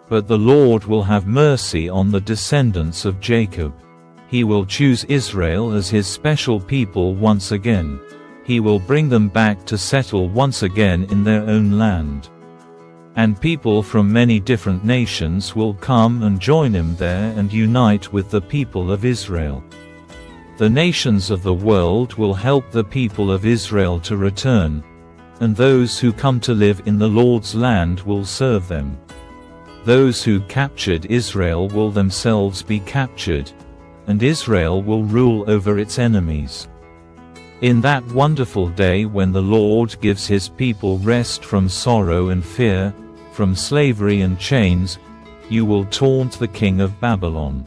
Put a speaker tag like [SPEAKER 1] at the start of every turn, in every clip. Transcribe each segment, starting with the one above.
[SPEAKER 1] But the Lord will have mercy on the descendants of Jacob. He will choose Israel as his special people once again. He will bring them back to settle once again in their own land. And people from many different nations will come and join him there and unite with the people of Israel. The nations of the world will help the people of Israel to return, and those who come to live in the Lord's land will serve them. Those who captured Israel will themselves be captured, and Israel will rule over its enemies. In that wonderful day when the Lord gives his people rest from sorrow and fear, from slavery and chains, you will taunt the king of Babylon.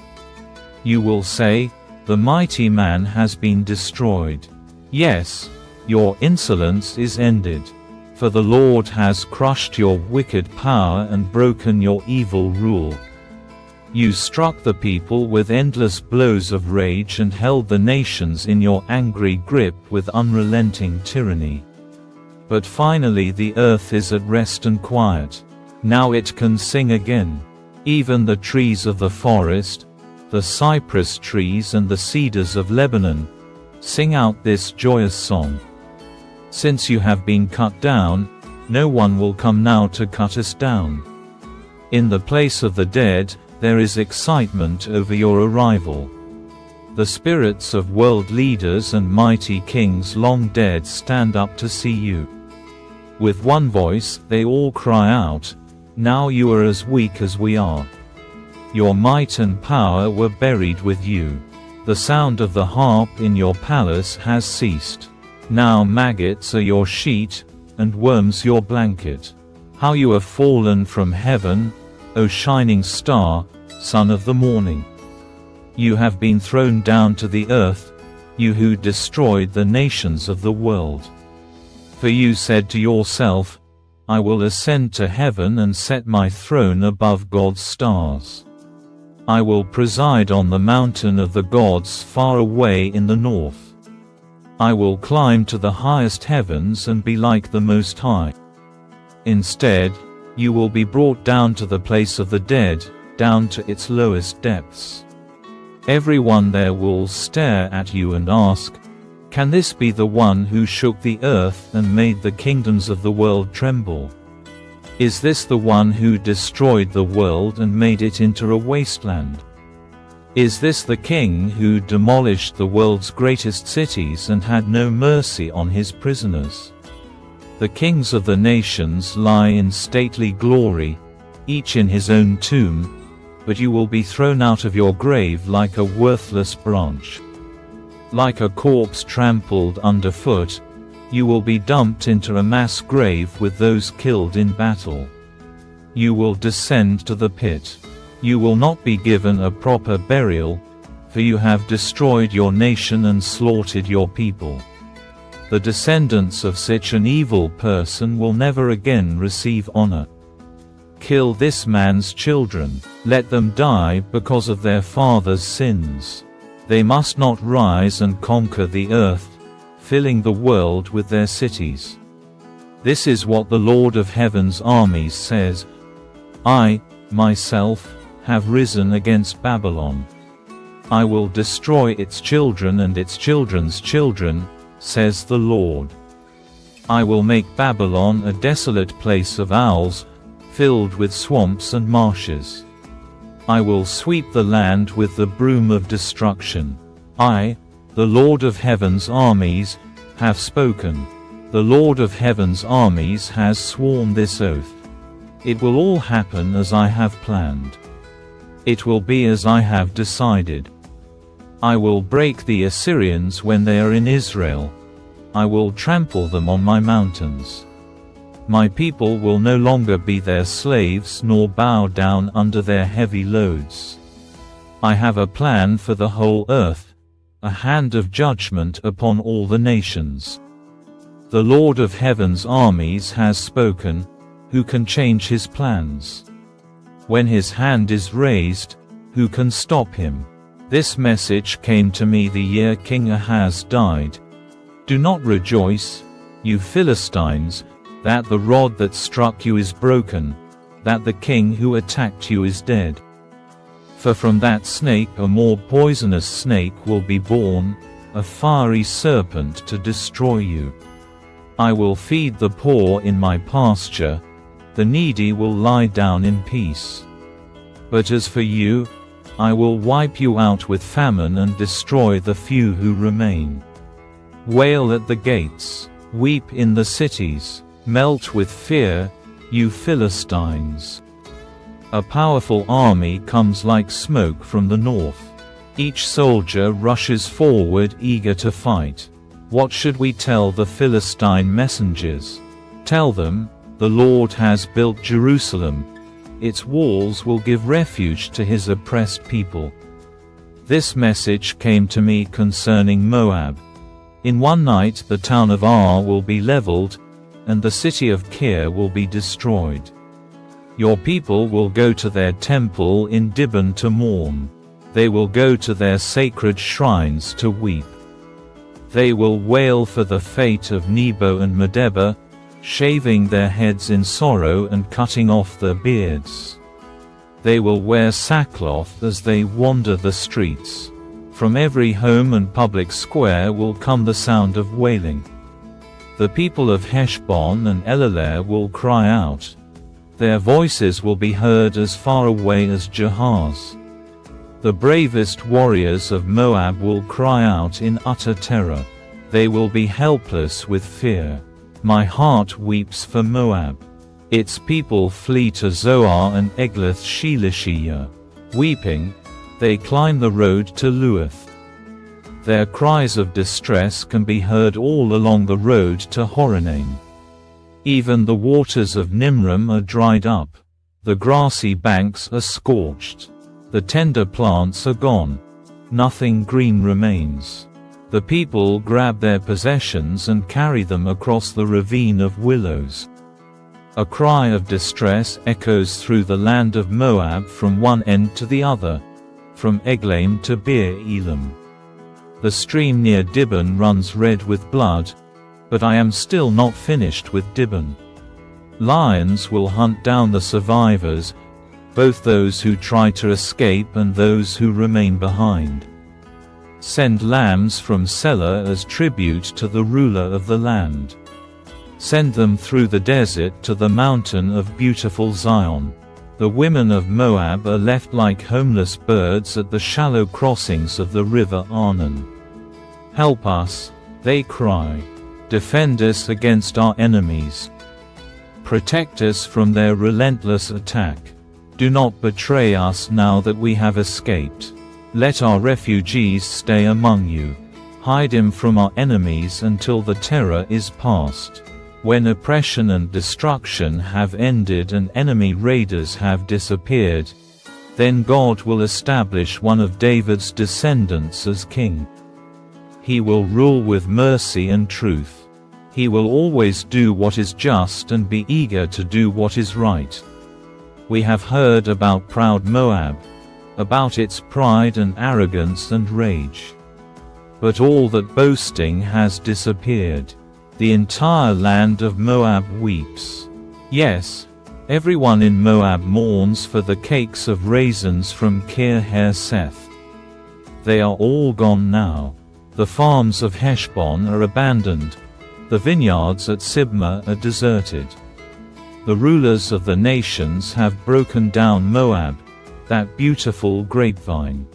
[SPEAKER 1] You will say, "The mighty man has been destroyed." Yes, your insolence is ended. For the Lord has crushed your wicked power and broken your evil rule. You struck the people with endless blows of rage and held the nations in your angry grip with unrelenting tyranny. But finally the earth is at rest and quiet. Now it can sing again. Even the trees of the forest, the cypress trees and the cedars of Lebanon, sing out this joyous song. Since you have been cut down, no one will come now to cut us down. In the place of the dead, there is excitement over your arrival. The spirits of world leaders and mighty kings long dead stand up to see you. With one voice, they all cry out, "Now you are as weak as we are. Your might and power were buried with you. The sound of the harp in your palace has ceased. Now maggots are your sheet, and worms your blanket. How you have fallen from heaven, O shining star, son of the morning. You have been thrown down to the earth, you who destroyed the nations of the world. For you said to yourself, I will ascend to heaven and set my throne above God's stars. I will preside on the mountain of the gods far away in the north. I will climb to the highest heavens and be like the Most High. Instead, you will be brought down to the place of the dead, down to its lowest depths. Everyone there will stare at you and ask, can this be the one who shook the earth and made the kingdoms of the world tremble? Is this the one who destroyed the world and made it into a wasteland? Is this the king who demolished the world's greatest cities and had no mercy on his prisoners? The kings of the nations lie in stately glory, each in his own tomb, but you will be thrown out of your grave like a worthless branch. Like a corpse trampled underfoot, you will be dumped into a mass grave with those killed in battle. You will descend to the pit. You will not be given a proper burial, for you have destroyed your nation and slaughtered your people. The descendants of such an evil person will never again receive honor. Kill this man's children, let them die because of their father's sins. They must not rise and conquer the earth, filling the world with their cities. This is what the Lord of Heaven's armies says, I, myself, have risen against Babylon. I will destroy its children and its children's children, says the Lord. I will make Babylon a desolate place of owls, filled with swamps and marshes. I will sweep the land with the broom of destruction. I, the Lord of Heaven's armies, have spoken. The Lord of Heaven's armies has sworn this oath. It will all happen as I have planned. It will be as I have decided. I will break the Assyrians when they are in Israel. I will trample them on my mountains. My people will no longer be their slaves nor bow down under their heavy loads. I have a plan for the whole earth, a hand of judgment upon all the nations. The Lord of Heaven's armies has spoken, who can change his plans? When his hand is raised, who can stop him? This message came to me the year King Ahaz died. Do not rejoice, you Philistines, that the rod that struck you is broken, that the king who attacked you is dead. For from that snake a more poisonous snake will be born, a fiery serpent to destroy you. I will feed the poor in my pasture, the needy will lie down in peace. But as for you, I will wipe you out with famine and destroy the few who remain. Wail at the gates, weep in the cities, melt with fear, you Philistines. A powerful army comes like smoke from the north. Each soldier rushes forward eager to fight. What should we tell the Philistine messengers? Tell them, the Lord has built Jerusalem. Its walls will give refuge to his oppressed people. This message came to me concerning Moab. In one night the town of Ar will be leveled, and the city of Kir will be destroyed. Your people will go to their temple in Dibon to mourn. They will go to their sacred shrines to weep. They will wail for the fate of Nebo and Medeba, shaving their heads in sorrow and cutting off their beards. They will wear sackcloth as they wander the streets. From every home and public square will come the sound of wailing. The people of Heshbon and Elealeh will cry out. Their voices will be heard as far away as Jahaz. The bravest warriors of Moab will cry out in utter terror. They will be helpless with fear. My heart weeps for Moab. Its people flee to Zoar and Eglath-Shelishiah. Weeping, they climb the road to Luath. Their cries of distress can be heard all along the road to Horonaim. Even the waters of Nimrim are dried up. The grassy banks are scorched. The tender plants are gone. Nothing green remains. The people grab their possessions and carry them across the ravine of willows. A cry of distress echoes through the land of Moab from one end to the other, from Eglaim to Beer Elam. The stream near Dibon runs red with blood, but I am still not finished with Dibon. Lions will hunt down the survivors, both those who try to escape and those who remain behind. Send lambs from Selah as tribute to the ruler of the land. Send them through the desert to the mountain of beautiful Zion. The women of Moab are left like homeless birds at the shallow crossings of the river Arnon. Help us, they cry. Defend us against our enemies. Protect us from their relentless attack. Do not betray us now that we have escaped. Let our refugees stay among you. Hide him from our enemies until the terror is past. When oppression and destruction have ended and enemy raiders have disappeared, then God will establish one of David's descendants as king. He will rule with mercy and truth. He will always do what is just and be eager to do what is right. We have heard about proud Moab, about its pride and arrogance and rage. But all that boasting has disappeared. The entire land of Moab weeps. Yes, everyone in Moab mourns for the cakes of raisins from Kir-Hareseth. They are all gone now. The farms of Heshbon are abandoned. The vineyards at Sibmah are deserted. The rulers of the nations have broken down Moab, that beautiful grapevine.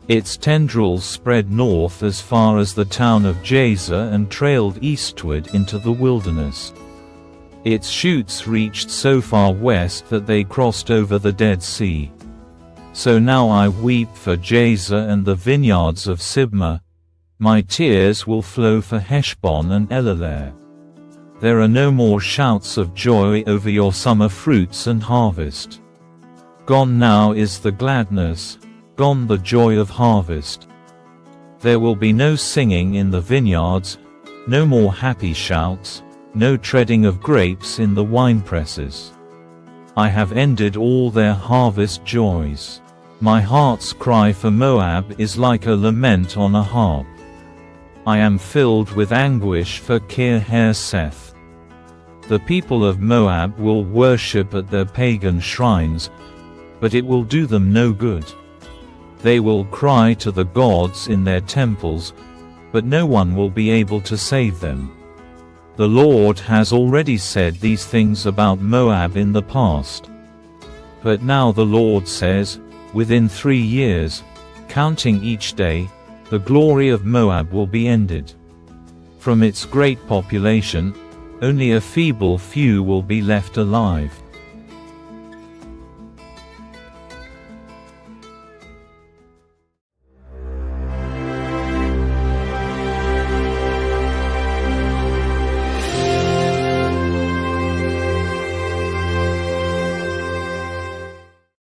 [SPEAKER 1] Its tendrils spread north as far as the town of Jazer and trailed eastward into the wilderness. Its shoots reached so far west that they crossed over the Dead Sea. So now I weep for Jazer and the vineyards of Sibmah. My tears will flow for Heshbon and Elealeh. There are no more shouts of joy over your summer fruits and harvest. Gone now is the gladness, gone the joy of harvest. There will be no singing in the vineyards, no more happy shouts, no treading of grapes in the winepresses. I have ended all their harvest joys. My heart's cry for Moab is like a lament on a harp. I am filled with anguish for Kir-Hareseth. The people of Moab will worship at their pagan shrines, but it will do them no good. They will cry to the gods in their temples, but no one will be able to save them. The Lord has already said these things about Moab in the past. But now the Lord says, within 3 years, counting each day, the glory of Moab will be ended. From its great population, only a feeble few will be left alive.